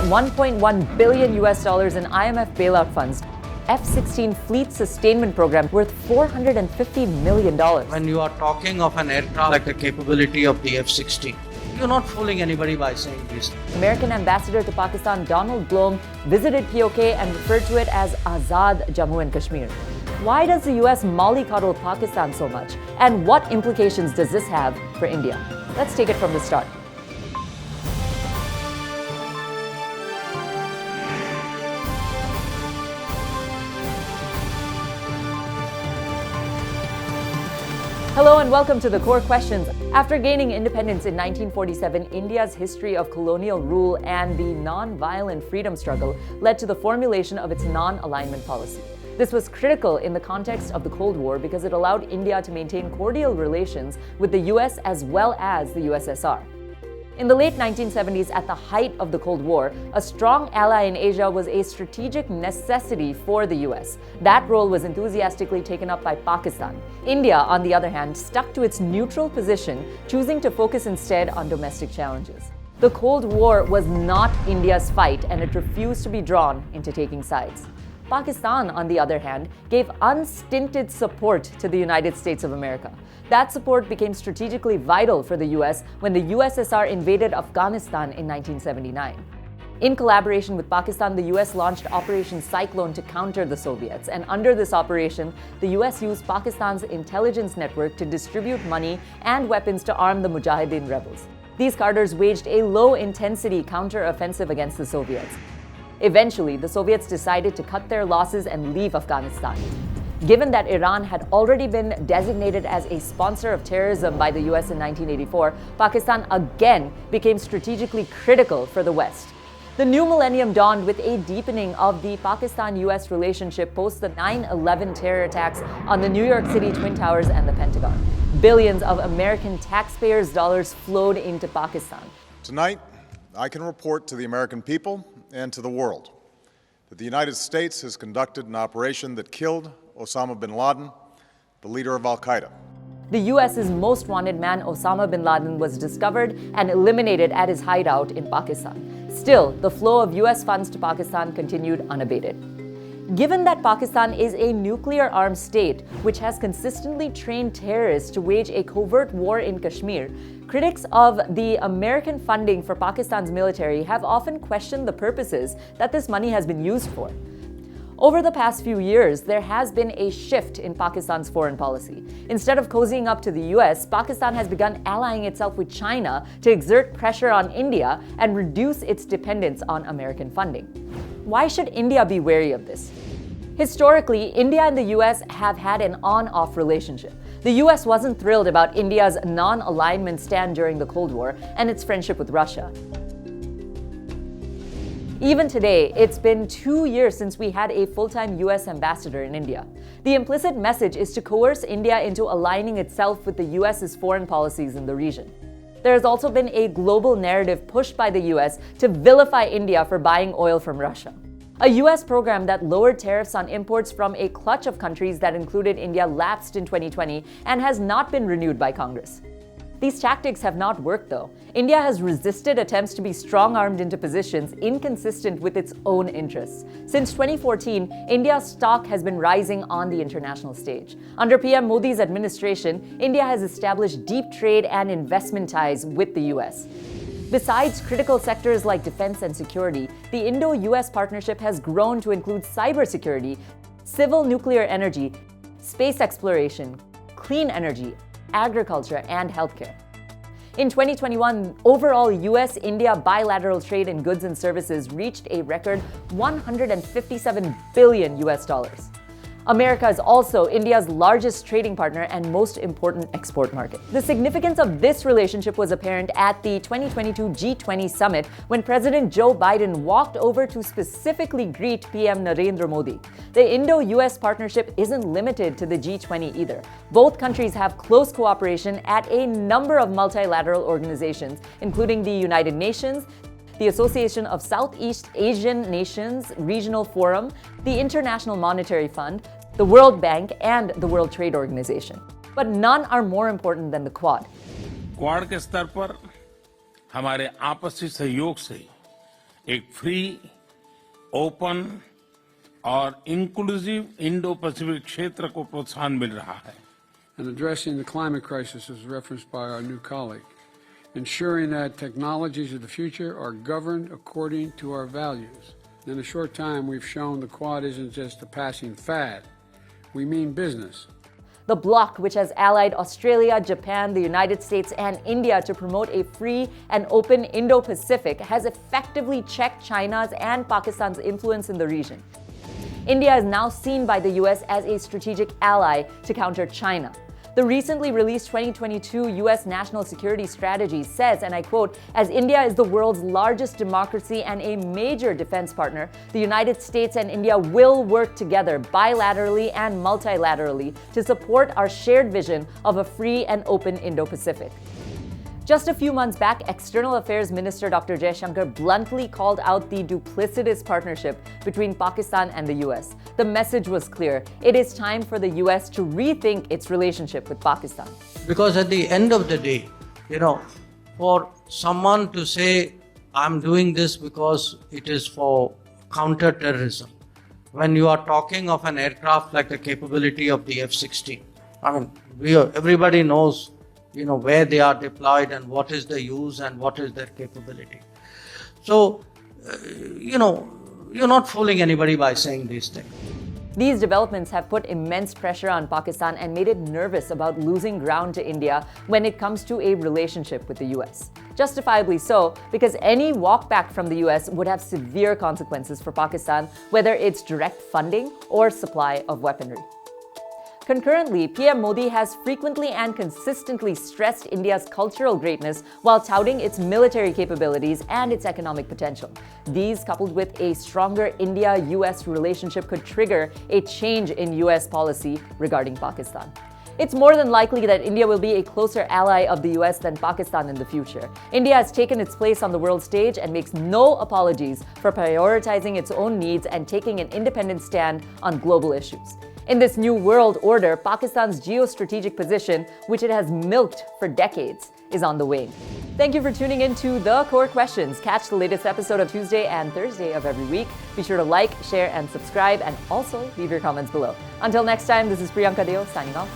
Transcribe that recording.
$1.1 billion in IMF bailout funds, F-16 fleet sustainment program worth $450 million. When you are talking of an aircraft like the capability of the F-16, you're not fooling anybody by saying this. American ambassador to Pakistan Donald Blom visited POK and referred to it as Azad Jammu and Kashmir. Why does the US mollycoddle Pakistan so much? And what implications does this have for India? Let's take it from the start. Hello and welcome to the Core Questions. After gaining independence in 1947, India's history of colonial rule and the non-violent freedom struggle led to the formulation of its non-alignment policy. This was critical in the context of the Cold War because it allowed India to maintain cordial relations with the US as well as the USSR. In the late 1970s, at the height of the Cold War, a strong ally in Asia was a strategic necessity for the US. That role was enthusiastically taken up by Pakistan. India, on the other hand, stuck to its neutral position, choosing to focus instead on domestic challenges. The Cold War was not India's fight, and it refused to be drawn into taking sides. Pakistan, on the other hand, gave unstinted support to the United States of America. That support became strategically vital for the US when the USSR invaded Afghanistan in 1979. In collaboration with Pakistan, the US launched Operation Cyclone to counter the Soviets, and under this operation, the US used Pakistan's intelligence network to distribute money and weapons to arm the Mujahideen rebels. These cadres waged a low-intensity counter-offensive against the Soviets. Eventually, the Soviets decided to cut their losses and leave Afghanistan. Given that Iran had already been designated as a sponsor of terrorism by the US in 1984, Pakistan again became strategically critical for the West. The new millennium dawned with a deepening of the Pakistan-US relationship post the 9/11 terror attacks on the New York City Twin Towers and the Pentagon. Billions of American taxpayers' dollars flowed into Pakistan. Tonight, I can report to the American people and to the world that the United States has conducted an operation that killed Osama bin Laden, the leader of Al-Qaeda. The US's most wanted man, Osama bin Laden, was discovered and eliminated at his hideout in Pakistan. Still, the flow of US funds to Pakistan continued unabated. Given that Pakistan is a nuclear-armed state which has consistently trained terrorists to wage a covert war in Kashmir, critics of the American funding for Pakistan's military have often questioned the purposes that this money has been used for. Over the past few years, there has been a shift in Pakistan's foreign policy. Instead of cozying up to the US, Pakistan has begun allying itself with China to exert pressure on India and reduce its dependence on American funding. Why should India be wary of this? Historically, India and the US have had an on-off relationship. The US wasn't thrilled about India's non-alignment stand during the Cold War and its friendship with Russia. Even today, it's been 2 years since we had a full-time US ambassador in India. The implicit message is to coerce India into aligning itself with the US's foreign policies in the region. There has also been a global narrative pushed by the US to vilify India for buying oil from Russia. A US program that lowered tariffs on imports from a clutch of countries that included India lapsed in 2020 and has not been renewed by Congress. These tactics have not worked though. India has resisted attempts to be strong-armed into positions inconsistent with its own interests. Since 2014, India's stock has been rising on the international stage. Under PM Modi's administration, India has established deep trade and investment ties with the US. Besides critical sectors like defense and security, the Indo-US partnership has grown to include cybersecurity, civil nuclear energy, space exploration, clean energy, agriculture, and healthcare. In 2021, overall US-India bilateral trade in goods and services reached a record $157 billion. America is also India's largest trading partner and most important export market. The significance of this relationship was apparent at the 2022 G20 Summit when President Joe Biden walked over to specifically greet PM Narendra Modi. The Indo-US partnership isn't limited to the G20 either. Both countries have close cooperation at a number of multilateral organizations, including the United Nations, the Association of Southeast Asian Nations Regional Forum, the International Monetary Fund, the World Bank, and the World Trade Organization. But none are more important than the Quad. Quad के स्तर पर हमारे आपसी सहयोग से एक free, open और inclusive Indo Pacific क्षेत्र को प्रोत्साहन मिल रहा है. And addressing the climate crisis as referenced by our new colleague, ensuring that technologies of the future are governed according to our values. In a short time, we've shown the Quad isn't just a passing fad. We mean business. The bloc, which has allied Australia, Japan, the United States, and India to promote a free and open Indo-Pacific, has effectively checked China's and Pakistan's influence in the region. India is now seen by the US as a strategic ally to counter China. The recently released 2022 US National Security Strategy says, and I quote, "As India is the world's largest democracy and a major defense partner, the United States and India will work together bilaterally and multilaterally to support our shared vision of a free and open Indo-Pacific." Just a few months back, External Affairs Minister Dr. Jaishankar bluntly called out the duplicitous partnership between Pakistan and the US. The message was clear. It is time for the US to rethink its relationship with Pakistan. Because at the end of the day, for someone to say, I'm doing this because it is for counter-terrorism, when you are talking of an aircraft like the capability of the F-16, everybody knows where they are deployed and what is the use and what is their capability. So, you're not fooling anybody by saying these things. These developments have put immense pressure on Pakistan and made it nervous about losing ground to India when it comes to a relationship with the US. Justifiably so, because any walkback from the US would have severe consequences for Pakistan, whether it's direct funding or supply of weaponry. Concurrently, PM Modi has frequently and consistently stressed India's cultural greatness while touting its military capabilities and its economic potential. These, coupled with a stronger India-US relationship, could trigger a change in US policy regarding Pakistan. It's more than likely that India will be a closer ally of the US than Pakistan in the future. India has taken its place on the world stage and makes no apologies for prioritizing its own needs and taking an independent stand on global issues. In this new world order, Pakistan's geostrategic position, which it has milked for decades, is on the wane. Thank you for tuning in to The Core Questions. Catch the latest episode of Tuesday and Thursday of every week. Be sure to like, share, and subscribe, and also leave your comments below. Until next time, this is Priyanka Deo signing off.